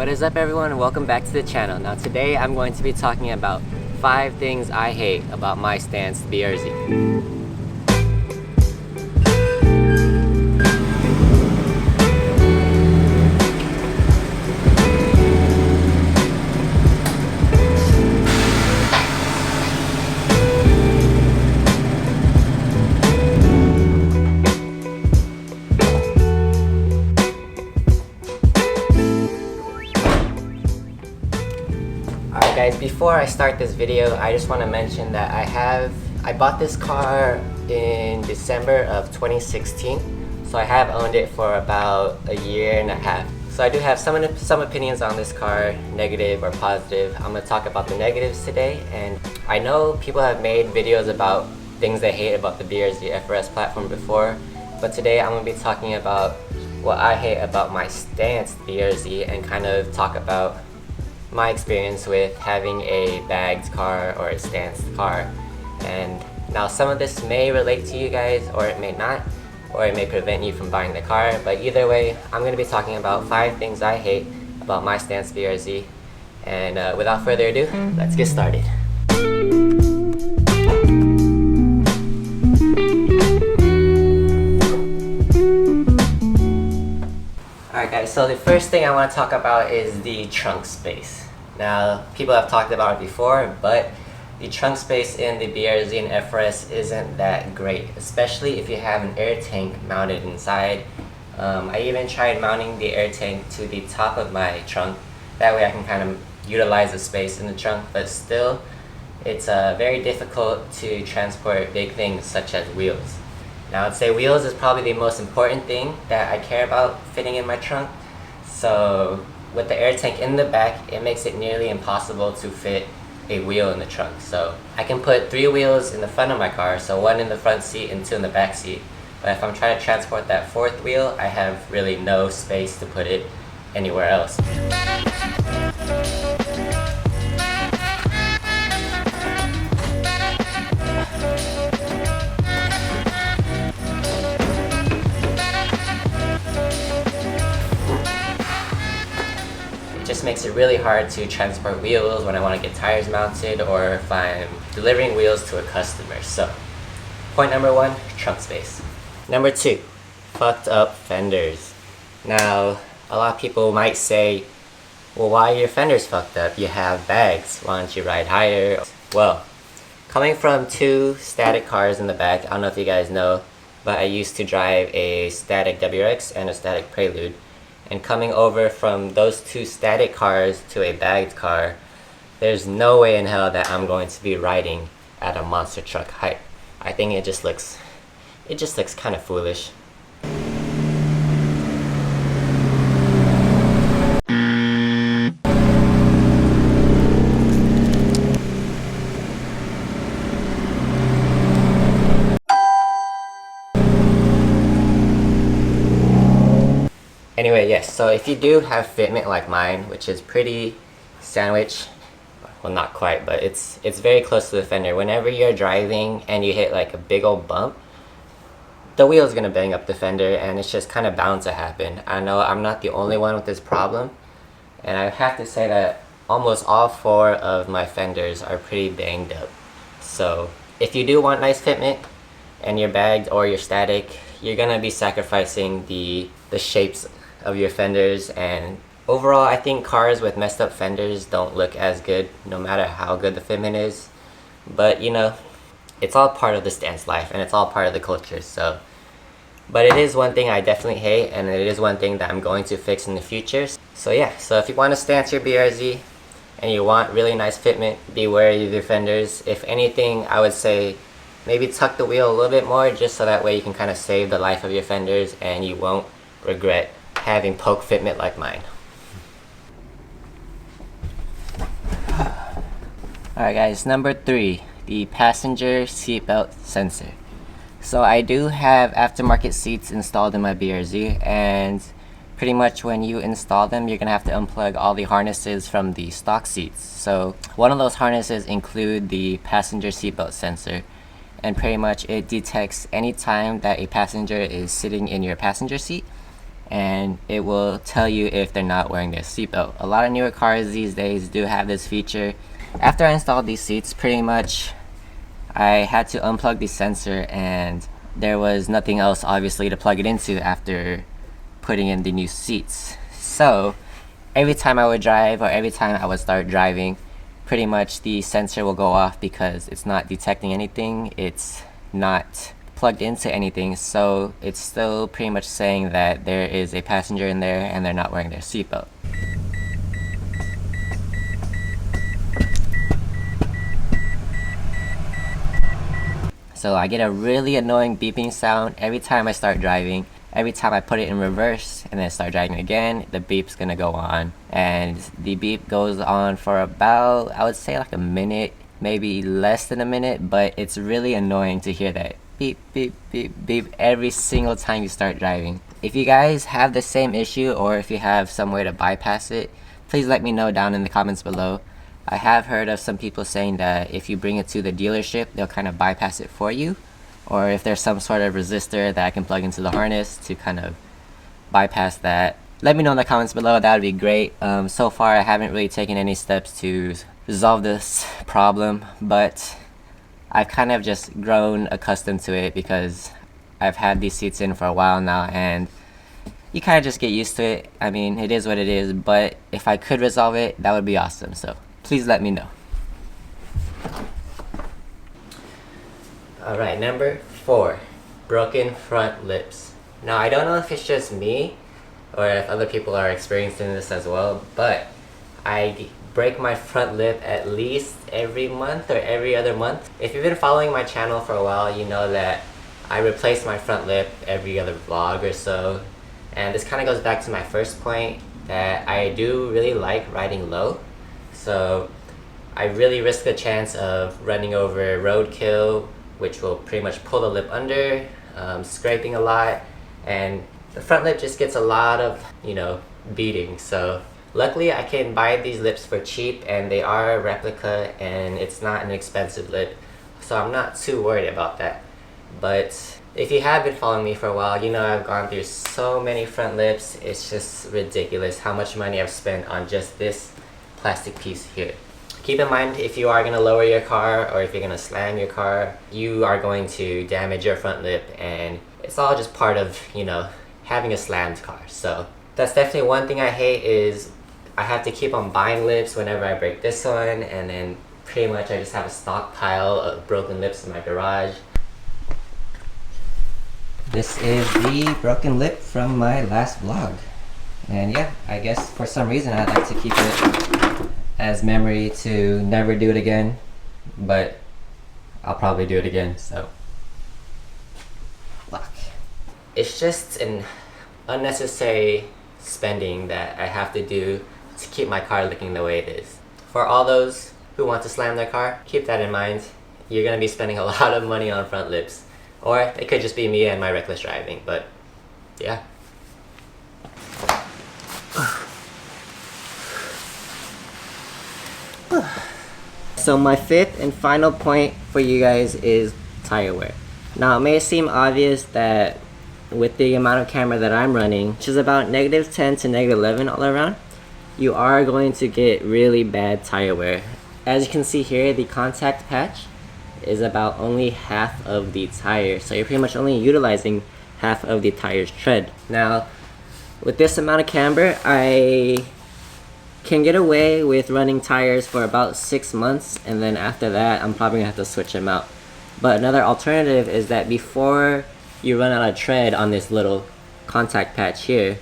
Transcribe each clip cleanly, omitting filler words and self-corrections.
is up everyone, and welcome back to the channel. Now today I'm going to be talking about 5 things I hate about my stance BRZ. Alright guys, before I start this video, I just want to mention that I bought this car in December of 2016, so I have owned it for about a year and a half. So I do have some opinions on this car, negative or positive. I'm going to talk about the negatives today, and I know people have made videos about things they hate about the BRZ FRS platform before, but today I'm going to be talking about what I hate about my stance BRZ and kind of talk about my experience with having a bagged car or a stance car. And now some of this may relate to you guys, or it may not, or it may prevent you from buying the car, but either way I'm going to be talking about 5 things I hate about my stance BRZ. And without further ado, let's get started. Alright guys, so the first thing I want to talk about is the trunk space. Now, people have talked about it before, but the trunk space in the BRZ and FRS isn't that great, especially if you have an air tank mounted inside. I even tried mounting the air tank to the top of my trunk. That way I can kind of utilize the space in the trunk, but still, it's very difficult to transport big things such as wheels. Now, I'd say wheels is probably the most important thing that I care about fitting in my trunk. So with the air tank in the back, it makes it nearly impossible to fit a wheel in the trunk. So I can put 3 wheels in the front of my car, so 1 in the front seat and 2 in the back seat. But if I'm trying to transport that 4th wheel, I have really no space to put it anywhere else. Just makes it really hard to transport wheels when I want to get tires mounted or if I'm delivering wheels to a customer. So, point number 1, trunk space. Number 2, fucked up fenders. Now, a lot of people might say, well, why are your fenders fucked up? You have bags, why don't you ride higher? Well, coming from 2 static cars in the back, I don't know if you guys know, but I used to drive a static WRX and a static Prelude. And coming over from those 2 static cars to a bagged car, there's no way in hell that I'm going to be riding at a monster truck height. I think it just looks kind of foolish. Anyway, yes, so if you do have fitment like mine, which is pretty sandwich, well not quite, but it's very close to the fender. Whenever you're driving and you hit like a big old bump, the wheel is going to bang up the fender, and it's just kind of bound to happen. I know I'm not the only one with this problem, and I have to say that almost all 4 of my fenders are pretty banged up. So if you do want nice fitment and you're bagged or you're static, you're going to be sacrificing the shapes of your fenders. And overall, I think cars with messed up fenders don't look as good no matter how good the fitment is. But you know, it's all part of the stance life and it's all part of the culture. So, but it is one thing I definitely hate, and it is one thing that I'm going to fix in the future. So yeah, so if you want to stance your BRZ and you want really nice fitment, be wary of your fenders. If anything, I would say maybe tuck the wheel a little bit more, just so that way you can kind of save the life of your fenders and you won't regret having poke fitment like mine. Alright guys, number 3, the passenger seatbelt sensor. So I do have aftermarket seats installed in my BRZ, and pretty much when you install them, you're gonna have to unplug all the harnesses from the stock seats. So one of those harnesses include the passenger seatbelt sensor, and pretty much it detects any time that a passenger is sitting in your passenger seat, and it will tell you if they're not wearing their seatbelt. A lot of newer cars these days do have this feature. After I installed these seats, pretty much I had to unplug the sensor, and there was nothing else obviously to plug it into after putting in the new seats. So every time I would drive, or every time I would start driving, pretty much the sensor will go off because it's not detecting anything, it's not plugged into anything, so it's still pretty much saying that there is a passenger in there and they're not wearing their seatbelt. So I get a really annoying beeping sound every time I start driving. Every time I put it in reverse and then start driving again, the beep's gonna go on. And the beep goes on for about, I would say like a minute, maybe less than a minute, but it's really annoying to hear that beep, beep, beep, beep every single time you start driving. If you guys have the same issue, or if you have some way to bypass it, please let me know down in the comments below. I have heard of some people saying that if you bring it to the dealership, they'll kind of bypass it for you. Or if there's some sort of resistor that I can plug into the harness to kind of bypass that. Let me know in the comments below, that would be great. So far I haven't really taken any steps to resolve this problem, but I've kind of just grown accustomed to it because I've had these seats in for a while now, and you kind of just get used to it. I mean, it is what it is, but if I could resolve it, that would be awesome. So please let me know. Alright, number 4, broken front lips. Now I don't know if it's just me or if other people are experiencing this as well, but I break my front lip at least every month or every other month. If you've been following my channel for a while, you know that I replace my front lip every other vlog or so. And this kind of goes back to my first point, that I do really like riding low. So I really risk the chance of running over roadkill, which will pretty much pull the lip under, scraping a lot, and the front lip just gets a lot of, beating. So luckily I can buy these lips for cheap, and they are a replica, and it's not an expensive lip, so I'm not too worried about that. But if you have been following me for a while, you know I've gone through so many front lips. It's just ridiculous how much money I've spent on just this plastic piece here. Keep in mind, if you are going to lower your car, or if you're going to slam your car, you are going to damage your front lip, and it's all just part of, having a slammed car. So that's definitely one thing I hate, is I have to keep on buying lips whenever I break this one, and then pretty much I just have a stockpile of broken lips in my garage. This is the broken lip from my last vlog. And yeah, I guess for some reason I'd like to keep it as memory to never do it again, but I'll probably do it again, so. Look. It's just an unnecessary spending that I have to do to keep my car looking the way it is. For all those who want to slam their car, keep that in mind. You're gonna be spending a lot of money on front lips. Or it could just be me and my reckless driving, but yeah. So my fifth and final point for you guys is tire wear. Now it may seem obvious that with the amount of camera that I'm running, which is about -10 to -11 all around, you are going to get really bad tire wear. As you can see here, the contact patch is about only half of the tire, so you're pretty much only utilizing half of the tire's tread. Now with this amount of camber, I can get away with running tires for about 6 months, and then after that I'm probably gonna have to switch them out. But another alternative is that before you run out of tread on this little contact patch here,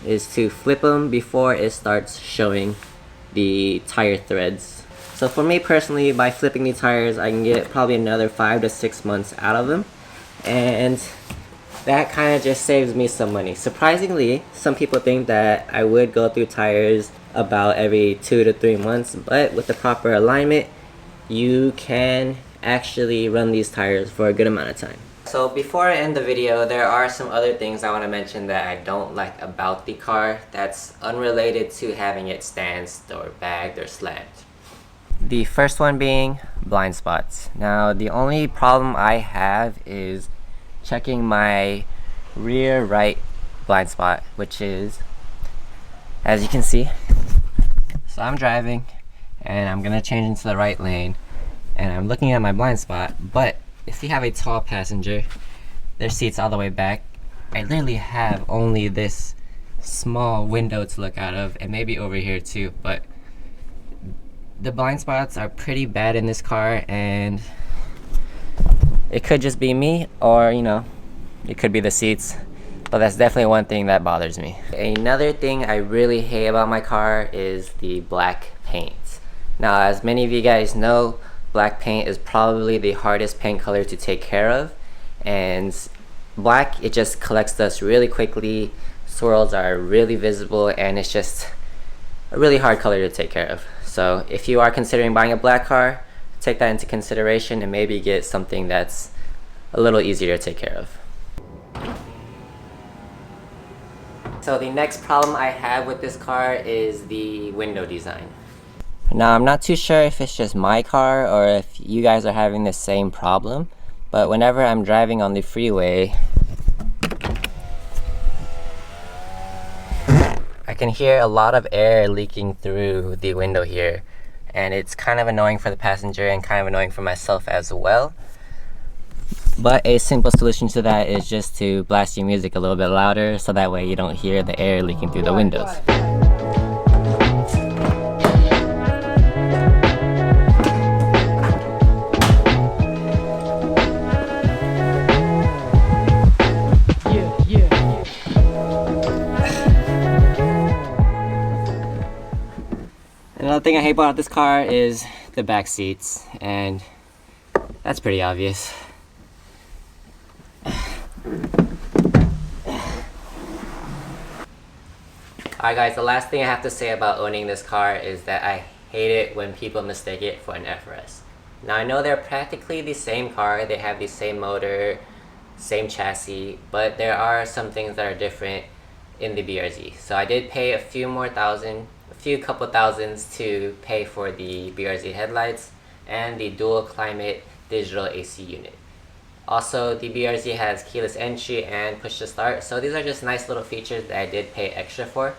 is to flip them before it starts showing the tire threads. So for me personally, by flipping the tires, I can get probably another 5 to 6 months out of them, and that kind of just saves me some money. Surprisingly, some people think that I would go through tires about every 2 to 3 months, but with the proper alignment, you can actually run these tires for a good amount of time. So before I end the video, there are some other things I want to mention that I don't like about the car that's unrelated to having it stanced or bagged or slammed. The first one being blind spots. Now the only problem I have is checking my rear right blind spot, which is, as you can see, so I'm driving and I'm gonna change into the right lane and I'm looking at my blind spot, but if you have a tall passenger, their seat's all the way back, I literally have only this small window to look out of, and maybe over here too, but the blind spots are pretty bad in this car, and it could just be me, or you know, it could be the seats, but that's definitely one thing that bothers me. Another thing I really hate about my car is the black paint. Now, as many of you guys know, black paint is probably the hardest paint color to take care of, and black, it just collects dust really quickly, swirls are really visible, and it's just a really hard color to take care of. So if you are considering buying a black car, take that into consideration and maybe get something that's a little easier to take care of. So the next problem I have with this car is the window design. Now, I'm not too sure if it's just my car or if you guys are having the same problem, but whenever I'm driving on the freeway, I can hear a lot of air leaking through the window here, and it's kind of annoying for the passenger and kind of annoying for myself as well. But a simple solution to that is just to blast your music a little bit louder, so that way you don't hear the air leaking through the windows. Another thing I hate about this car is the back seats, and that's pretty obvious. Alright guys, the last thing I have to say about owning this car is that I hate it when people mistake it for an FRS. Now, I know they're practically the same car, they have the same motor, same chassis, but there are some things that are different in the BRZ. So I did pay a few couple thousands to pay for the BRZ headlights and the dual climate digital AC unit. Also, the BRZ has keyless entry and push to start, so these are just nice little features that I did pay extra for.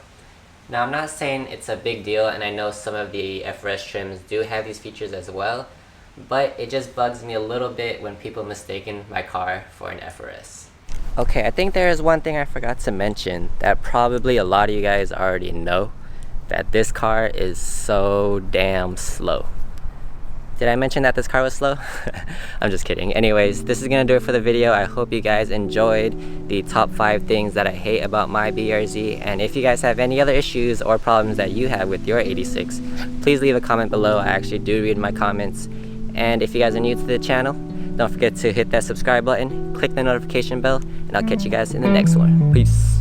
Now, I'm not saying it's a big deal, and I know some of the FRS trims do have these features as well, but it just bugs me a little bit when people mistaken my car for an FRS. Okay, I think there is one thing I forgot to mention that probably a lot of you guys already know, that this car is so damn slow. Did I mention that this car was slow? I'm just kidding. Anyways, this is gonna do it for the video. I hope you guys enjoyed the top 5 things that I hate about my BRZ. And if you guys have any other issues or problems that you have with your 86, please leave a comment below. I actually do read my comments. And if you guys are new to the channel, don't forget to hit that subscribe button, click the notification bell, and I'll catch you guys in the next one. Peace.